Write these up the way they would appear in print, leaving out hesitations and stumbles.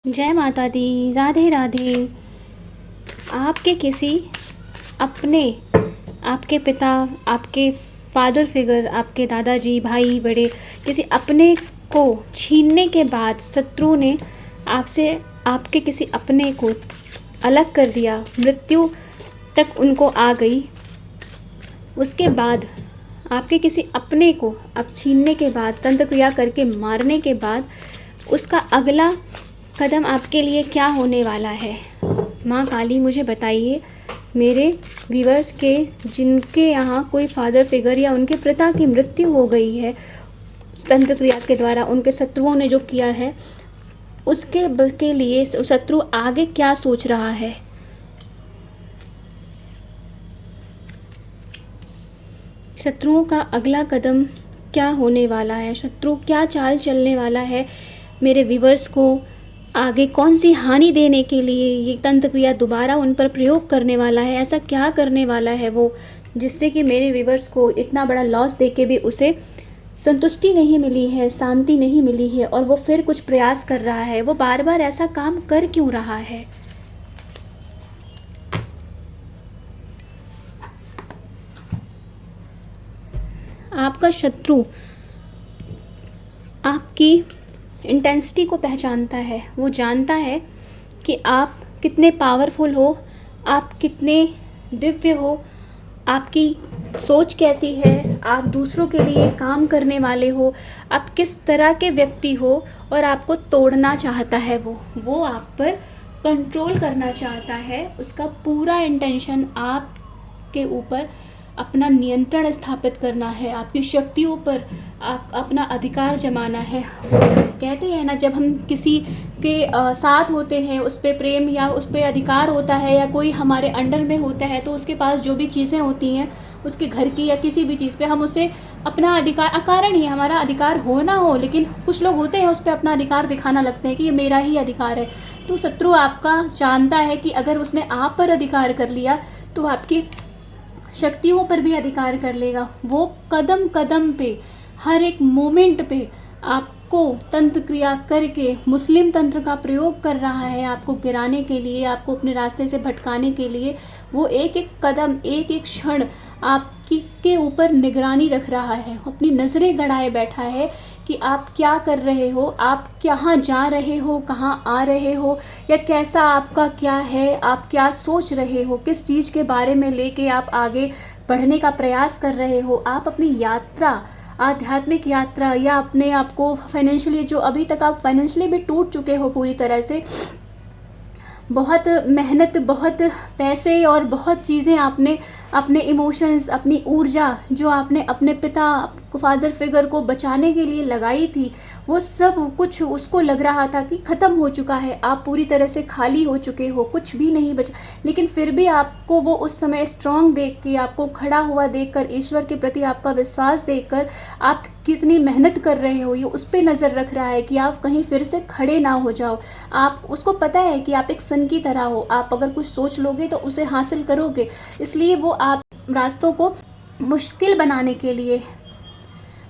जय माता दी। राधे राधे। आपके किसी अपने, आपके पिता, आपके फादर फिगर, आपके दादाजी, भाई बड़े, किसी अपने को छीनने के बाद शत्रु ने आपसे, आपके किसी अपने को अलग कर दिया, मृत्यु तक उनको आ गई। उसके बाद आपके किसी अपने को अब छीनने के बाद, तंत्र क्रिया करके मारने के बाद, उसका अगला कदम आपके लिए क्या होने वाला है? माँ काली मुझे बताइए। मेरे व्यूअर्स के जिनके यहाँ कोई फादर फिगर या उनके पिता की मृत्यु हो गई है तंत्र क्रिया के द्वारा, उनके शत्रुओं ने जो किया है, के लिए शत्रु आगे क्या सोच रहा है? शत्रुओं का अगला कदम क्या होने वाला है? शत्रु क्या चाल चलने वाला है? मेरे व्यूअर्स को आगे कौन सी हानि देने के लिए ये तंत्र क्रिया दोबारा उन पर प्रयोग करने वाला है? ऐसा क्या करने वाला है वो, जिससे कि मेरे व्यूअर्स को इतना बड़ा लॉस दे के भी उसे संतुष्टि नहीं मिली है, शांति नहीं मिली है, और वो फिर कुछ प्रयास कर रहा है? वो बार बार ऐसा काम कर क्यों रहा है? आपका शत्रु आपकी इंटेंसिटी को पहचानता है। वो जानता है कि आप कितने पावरफुल हो, आप कितने दिव्य हो, आपकी सोच कैसी है, आप दूसरों के लिए काम करने वाले हो, आप किस तरह के व्यक्ति हो, और आपको तोड़ना चाहता है। वो आप पर कंट्रोल करना चाहता है। उसका पूरा इंटेंशन आपके ऊपर अपना नियंत्रण स्थापित करना है, आपकी शक्तियों पर आप अपना अधिकार जमाना है। कहते हैं ना, जब हम किसी के साथ होते हैं, उस पर प्रेम या उस पर अधिकार होता है, या कोई हमारे अंडर में होता है, तो उसके पास जो भी चीज़ें होती हैं, उसके घर की या किसी भी चीज़ पे हम उसे अपना अधिकार, अकारण ही हमारा अधिकार हो ना हो, लेकिन कुछ लोग होते हैं उस पर अपना अधिकार दिखाना लगते हैं कि ये मेरा ही अधिकार है। तो शत्रु आपका जानता है कि अगर उसने आप पर अधिकार कर लिया तो आपकी शक्तियों पर भी अधिकार कर लेगा। वो कदम कदम पे, हर एक मोमेंट पे आपको तंत्र क्रिया करके मुस्लिम तंत्र का प्रयोग कर रहा है, आपको गिराने के लिए, आपको अपने रास्ते से भटकाने के लिए। वो एक एक कदम, एक एक क्षण आपकी के ऊपर निगरानी रख रहा है, अपनी नज़रें गड़ाए बैठा है कि आप क्या कर रहे हो, आप कहाँ जा रहे हो, कहाँ आ रहे हो, या कैसा आपका क्या है, आप क्या सोच रहे हो, किस चीज़ के बारे में लेके आप आगे बढ़ने का प्रयास कर रहे हो। आप अपनी यात्रा, आध्यात्मिक यात्रा, या अपने आप को फाइनेंशियली, जो अभी तक आप फाइनेंशियली भी टूट चुके हो पूरी तरह से, बहुत मेहनत, बहुत पैसे और बहुत चीज़ें आपने, अपने इमोशंस, अपनी ऊर्जा जो आपने अपने पिता, फादर फिगर को बचाने के लिए लगाई थी, वो सब कुछ उसको लग रहा था कि ख़त्म हो चुका है, आप पूरी तरह से खाली हो चुके हो, कुछ भी नहीं बचा। लेकिन फिर भी आपको वो उस समय स्ट्रॉन्ग देख के, आपको खड़ा हुआ देखकर, ईश्वर के प्रति आपका विश्वास देखकर, आप कितनी मेहनत कर रहे हो, ये उस पर नज़र रख रहा है कि आप कहीं फिर से खड़े ना हो जाओ। आप उसको पता है कि आप एक सन की तरह हो, आप अगर कुछ सोच लोगे तो उसे हासिल करोगे। इसलिए वो आप रास्तों को मुश्किल बनाने के लिए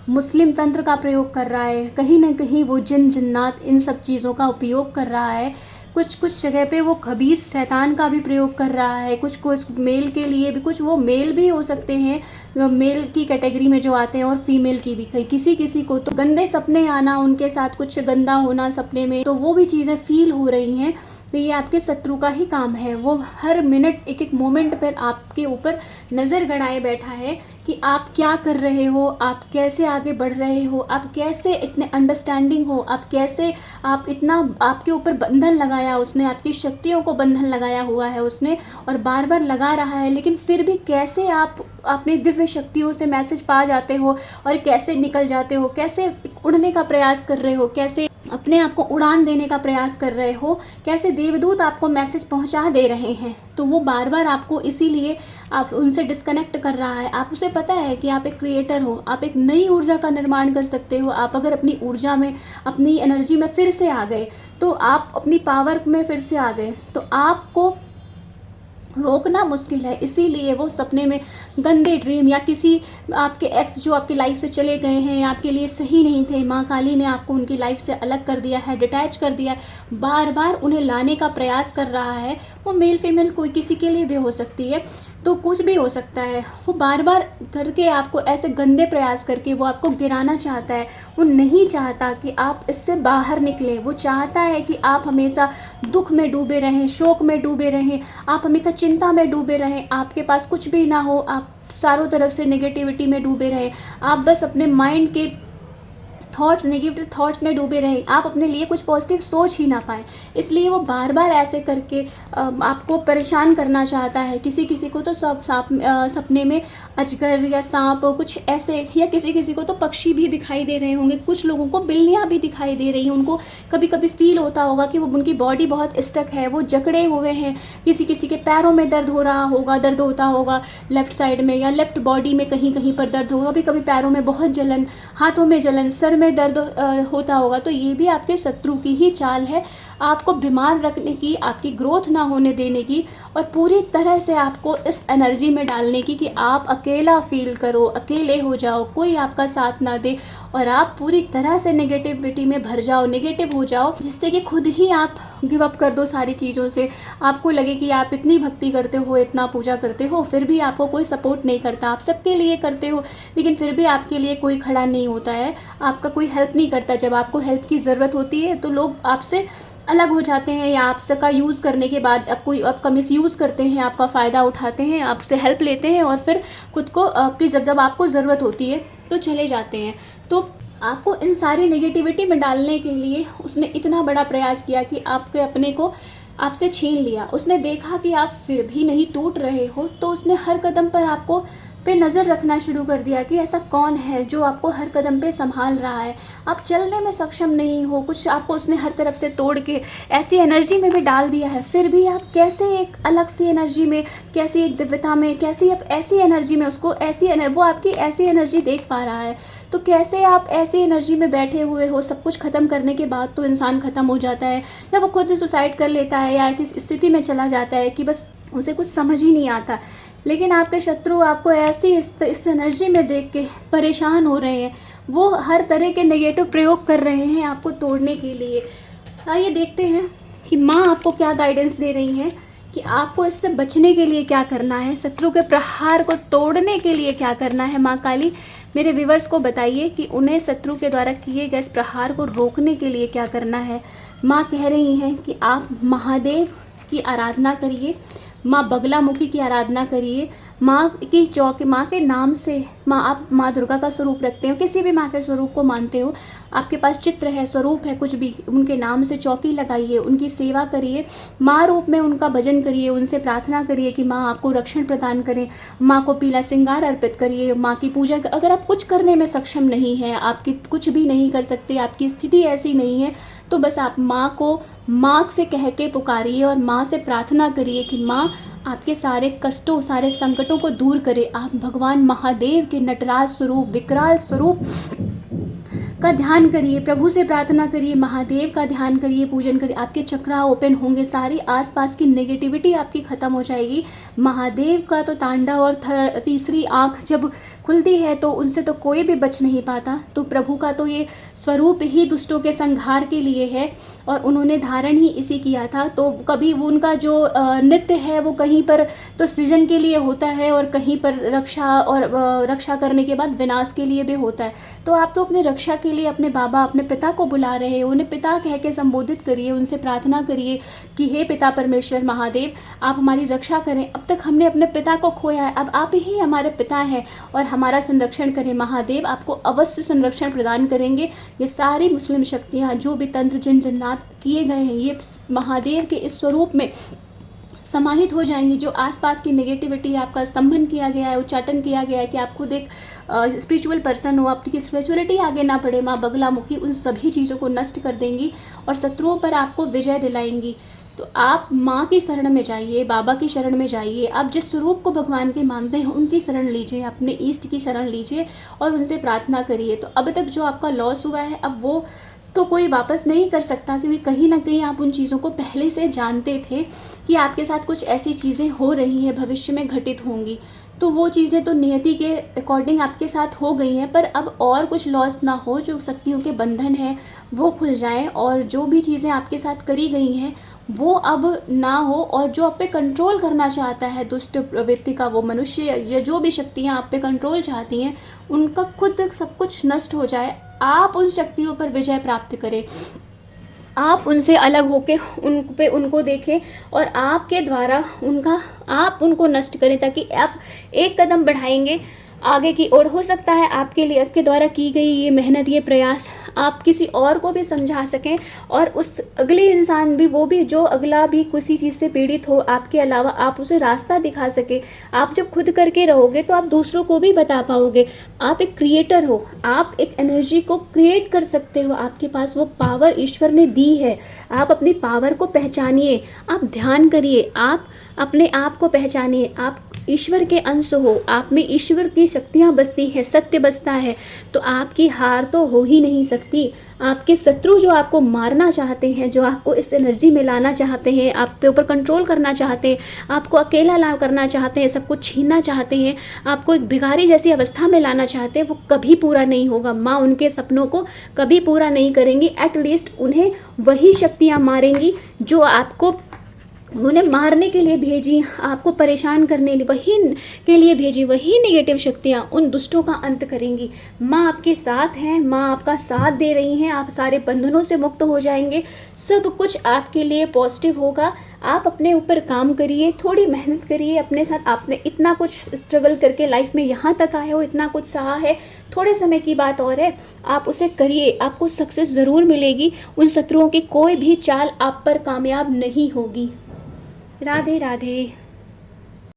मुस्लिम तंत्र का प्रयोग कर रहा है। कहीं ना कहीं वो जिन जिन्नात, इन सब चीज़ों का उपयोग कर रहा है। कुछ कुछ जगह पे वो खबीस शैतान का भी प्रयोग कर रहा है। कुछ कुछ मेल के लिए भी, कुछ वो मेल भी हो सकते हैं, मेल की कैटेगरी में जो आते हैं, और फीमेल की भी। कहीं किसी किसी को तो गंदे सपने आना, उनके साथ कुछ गंदा होना सपने में, तो वो भी चीज़ें फील हो रही हैं। तो ये आपके शत्रु का ही काम है। वो हर मिनट, एक एक मोमेंट पर आपके ऊपर नज़र गड़ाए बैठा है कि आप क्या कर रहे हो, आप कैसे आगे बढ़ रहे हो, आप कैसे इतने अंडरस्टैंडिंग हो, आप कैसे, आप इतना, आपके ऊपर बंधन लगाया उसने, आपकी शक्तियों को बंधन लगाया हुआ है उसने, और बार बार लगा रहा है, लेकिन फिर भी कैसे आप अपनी दिव्य शक्तियों से मैसेज पा जाते हो, और कैसे निकल जाते हो, कैसे उड़ने का प्रयास कर रहे हो, कैसे अपने आप को उड़ान देने का प्रयास कर रहे हो, कैसे देवदूत आपको मैसेज पहुंचा दे रहे हैं। तो वो बार बार आपको इसीलिए आप उनसे डिस्कनेक्ट कर रहा है। आप उसे पता है कि आप एक क्रिएटर हो, आप एक नई ऊर्जा का निर्माण कर सकते हो। आप अगर अपनी ऊर्जा में, अपनी एनर्जी में फिर से आ गए, तो आप अपनी पावर में फिर से आ गए, तो आपको रोकना मुश्किल है। इसीलिए वो सपने में गंदे ड्रीम या किसी आपके एक्स जो आपकी लाइफ से चले गए हैं या आपके लिए सही नहीं थे, माँ काली ने आपको उनकी लाइफ से अलग कर दिया है, डिटैच कर दिया है, बार बार उन्हें लाने का प्रयास कर रहा है। वो मेल फीमेल कोई किसी के लिए भी हो सकती है, तो कुछ भी हो सकता है। वो बार बार करके आपको ऐसे गंदे प्रयास करके वो आपको गिराना चाहता है। वो नहीं चाहता कि आप इससे बाहर निकलें। वो चाहता है कि आप हमेशा दुख में डूबे रहें, शोक में डूबे रहें, आप हमेशा चिंता में डूबे रहें, आपके पास कुछ भी ना हो, आप चारों तरफ से नेगेटिविटी में डूबे रहें, आप बस अपने माइंड के थॉट्स, नेगेटिव थॉट्स में डूबे रहें, आप अपने लिए कुछ पॉजिटिव सोच ही ना पाएँ। इसलिए वो बार बार ऐसे करके आपको परेशान करना चाहता है। किसी किसी को तो सपने में अजगर या सांप कुछ ऐसे, या किसी किसी को तो पक्षी भी दिखाई दे रहे होंगे, कुछ लोगों को बिल्लियाँ भी दिखाई दे रही हैं। उनको कभी कभी फील होता होगा कि वो उनकी बॉडी बहुत स्टक है, वो जकड़े हुए हैं। किसी किसी के पैरों में दर्द हो रहा होगा, दर्द होता होगा लेफ़्ट साइड में, या लेफ़्ट बॉडी में कहीं कहीं पर दर्द होगा। कभी कभी पैरों में बहुत जलन, हाथों में जलन, सर में दर्द होता होगा। तो ये भी आपके शत्रु की ही चाल है, आपको बीमार रखने की, आपकी ग्रोथ ना होने देने की, और पूरी तरह से आपको इस एनर्जी में डालने की कि आप अकेला फील करो, अकेले हो जाओ, कोई आपका साथ ना दे, और आप पूरी तरह से नेगेटिविटी में भर जाओ, नेगेटिव हो जाओ, जिससे कि खुद ही आप गिव अप कर दो सारी चीज़ों से। आपको लगे कि आप इतनी भक्ति करते हो, इतना पूजा करते हो, फिर भी आपको कोई सपोर्ट नहीं करता। आप सबके लिए करते हो, लेकिन फिर भी आपके लिए कोई खड़ा नहीं होता है, आपका कोई हेल्प नहीं करता। जब आपको हेल्प की ज़रूरत होती है तो लोग आपसे अलग हो जाते हैं, या आपका यूज़ करने के बाद आपका मिसयूज़ करते हैं, आपका फ़ायदा उठाते हैं, आपसे हेल्प लेते हैं, और फिर खुद को आपकी जब आपको ज़रूरत होती है तो चले जाते हैं। तो आपको इन सारी नेगेटिविटी में डालने के लिए उसने इतना बड़ा प्रयास किया कि आपके अपने को आपसे छीन लिया। उसने देखा कि आप फिर भी नहीं टूट रहे हो, तो उसने हर कदम पर आपको पे नज़र रखना शुरू कर दिया कि ऐसा कौन है जो आपको हर कदम पे संभाल रहा है। आप चलने में सक्षम नहीं हो, कुछ आपको उसने हर तरफ से तोड़ के ऐसी एनर्जी में भी डाल दिया है, फिर भी आप कैसे एक अलग सी एनर्जी में, कैसी एक दिव्यता में, कैसी आप ऐसी एनर्जी में उसको वो आपकी ऐसी एनर्जी देख पा रहा है। तो कैसे आप ऐसी एनर्जी में बैठे हुए हो? सब कुछ ख़त्म करने के बाद तो इंसान ख़त्म हो जाता है, या वो खुद ही सुसाइड कर लेता है, या ऐसी स्थिति में चला जाता है कि बस उसे कुछ समझ ही नहीं आता। लेकिन आपके शत्रु आपको ऐसी इस एनर्जी में देख के परेशान हो रहे हैं, वो हर तरह के नेगेटिव प्रयोग कर रहे हैं आपको तोड़ने के लिए। आइए देखते हैं कि माँ आपको क्या गाइडेंस दे रही हैं, कि आपको इससे बचने के लिए क्या करना है, शत्रु के प्रहार को तोड़ने के लिए क्या करना है। माँ काली मेरे व्यूवर्स को बताइए कि उन्हें शत्रु के द्वारा किए गए इस प्रहार को रोकने के लिए क्या करना है। माँ कह रही हैं कि आप महादेव की आराधना करिए, माँ बगलामुखी की आराधना करिए, माँ के नाम से आप माँ दुर्गा का स्वरूप रखते हो, किसी भी माँ के स्वरूप को मानते हो, आपके पास चित्र है, स्वरूप है, कुछ भी, उनके नाम से चौकी लगाइए, उनकी सेवा करिए, माँ रूप में उनका भजन करिए, उनसे प्रार्थना करिए कि माँ आपको रक्षण प्रदान करें, माँ को पीला श्रृंगार अर्पित करिए, माँ की पूजा। अगर आप कुछ करने में सक्षम नहीं हैं, आपकी कुछ भी नहीं कर सकते, आपकी स्थिति ऐसी नहीं है, तो बस आप माँ को माँ से कह के पुकारिए और माँ से प्रार्थना करिए कि माँ आपके सारे कष्टों, सारे संकटों को दूर करे। आप भगवान महादेव के नटराज स्वरूप, विकराल स्वरूप का ध्यान करिए, प्रभु से प्रार्थना करिए, महादेव का ध्यान करिए, पूजन करिए, आपके चक्रा ओपन होंगे, सारी आसपास की नेगेटिविटी आपकी ख़त्म हो जाएगी। महादेव का तो तांडव और तीसरी आँख जब खुलती है तो उनसे तो कोई भी बच नहीं पाता। तो प्रभु का तो ये स्वरूप ही दुष्टों के संहार के लिए है, और उन्होंने धारण ही इसी किया था। तो कभी वो उनका जो नृत्य है वो कहीं पर तो सृजन के लिए होता है, और कहीं पर रक्षा करने के बाद विनाश के लिए भी होता है। तो आप तो अपने रक्षा के लिए अपने बाबा, अपने पिता को बुला रहे हो, उन्हें पिता कह के संबोधित करिए, उनसे प्रार्थना करिए कि हे पिता परमेश्वर महादेव, आप हमारी रक्षा करें। अब तक हमने अपने पिता को खोया है, अब आप ही हमारे पिता हैं और हमारा संरक्षण करें। महादेव आपको अवश्य संरक्षण प्रदान करेंगे। ये सारी मुस्लिम शक्तियाँ, जो भी तंत्र जिन जिन्नात किए गए हैं, ये महादेव के इस स्वरूप में समाहित हो जाएंगी। जो आसपास की नेगेटिविटी आपका स्तंभन किया गया है, उच्चाटन किया गया है कि आप खुद एक स्पिरिचुअल पर्सन हो, आपकी स्पिरिचुअलिटी आगे ना बढ़े, माँ बगलामुखी उन सभी चीज़ों को नष्ट कर देंगी और शत्रुओं पर आपको विजय दिलाएंगी। तो आप माँ की शरण में जाइए, बाबा की शरण में जाइए, आप जिस स्वरूप को भगवान के मानते हैं उनकी शरण लीजिए, अपने ईष्ट की शरण लीजिए और उनसे प्रार्थना करिए। तो अब तक जो आपका लॉस हुआ है, अब वो तो कोई वापस नहीं कर सकता, क्योंकि कहीं ना कहीं आप उन चीज़ों को पहले से जानते थे कि आपके साथ कुछ ऐसी चीज़ें हो रही हैं, भविष्य में घटित होंगी। तो वो चीज़ें तो नियति के अकॉर्डिंग आपके साथ हो गई हैं, पर अब और कुछ लॉस ना हो, जो शक्तियों के बंधन है वो खुल जाएं, और जो भी चीज़ें आपके साथ करी गई हैं वो अब ना हो, और जो आप पे कंट्रोल करना चाहता है दुष्ट प्रवृत्ति का वो मनुष्य, या जो भी शक्तियाँ आप पे कंट्रोल चाहती हैं, उनका खुद सब कुछ नष्ट हो जाए। आप उन शक्तियों पर विजय प्राप्त करें, आप उनसे अलग होके उनको देखें, और आपके द्वारा आप उनको नष्ट करें, ताकि आप एक कदम बढ़ाएंगे आगे की ओर। हो सकता है आपके लिए आपके द्वारा की गई ये मेहनत, ये प्रयास आप किसी और को भी समझा सकें, और उस अगले इंसान भी, वो भी जो अगला भी किसी चीज़ से पीड़ित हो आपके अलावा, आप उसे रास्ता दिखा सके। आप जब खुद करके रहोगे तो आप दूसरों को भी बता पाओगे। आप एक क्रिएटर हो, आप एक एनर्जी को क्रिएट कर सकते हो, आपके पास वो पावर ईश्वर ने दी है। आप अपनी पावर को पहचानिए, आप ध्यान करिए, आप अपने आप को पहचानिए, आप ईश्वर के अंश हो, आप में ईश्वर की शक्तियाँ बसती हैं, सत्य बसता है, तो आपकी हार तो हो ही नहीं सकती। आपके शत्रु जो आपको मारना चाहते हैं, जो आपको इस एनर्जी में लाना चाहते हैं, आप पे ऊपर कंट्रोल करना चाहते हैं, आपको अकेला ला करना चाहते हैं, सब कुछ छीनना चाहते हैं, आपको एक भिखारी जैसी अवस्था में लाना चाहते हैं, वो कभी पूरा नहीं होगा। माँ उनके सपनों को कभी पूरा नहीं करेंगी। एटलीस्ट उन्हें वही शक्तियाँ मारेंगी जो आपको उन्होंने मारने के लिए भेजी, आपको परेशान करने वही के लिए भेजी, वही नेगेटिव शक्तियाँ उन दुष्टों का अंत करेंगी। माँ आपके साथ हैं, माँ आपका साथ दे रही हैं, आप सारे बंधनों से मुक्त हो जाएंगे, सब कुछ आपके लिए पॉजिटिव होगा। आप अपने ऊपर काम करिए, थोड़ी मेहनत करिए अपने साथ। आपने इतना कुछ स्ट्रगल करके लाइफ में यहाँ तक आए हो, इतना कुछ सहा है, थोड़े समय की बात और है, आप उसे करिए, आपको सक्सेस ज़रूर मिलेगी। उन शत्रुओं की कोई भी चाल आप पर कामयाब नहीं होगी। राधे राधे।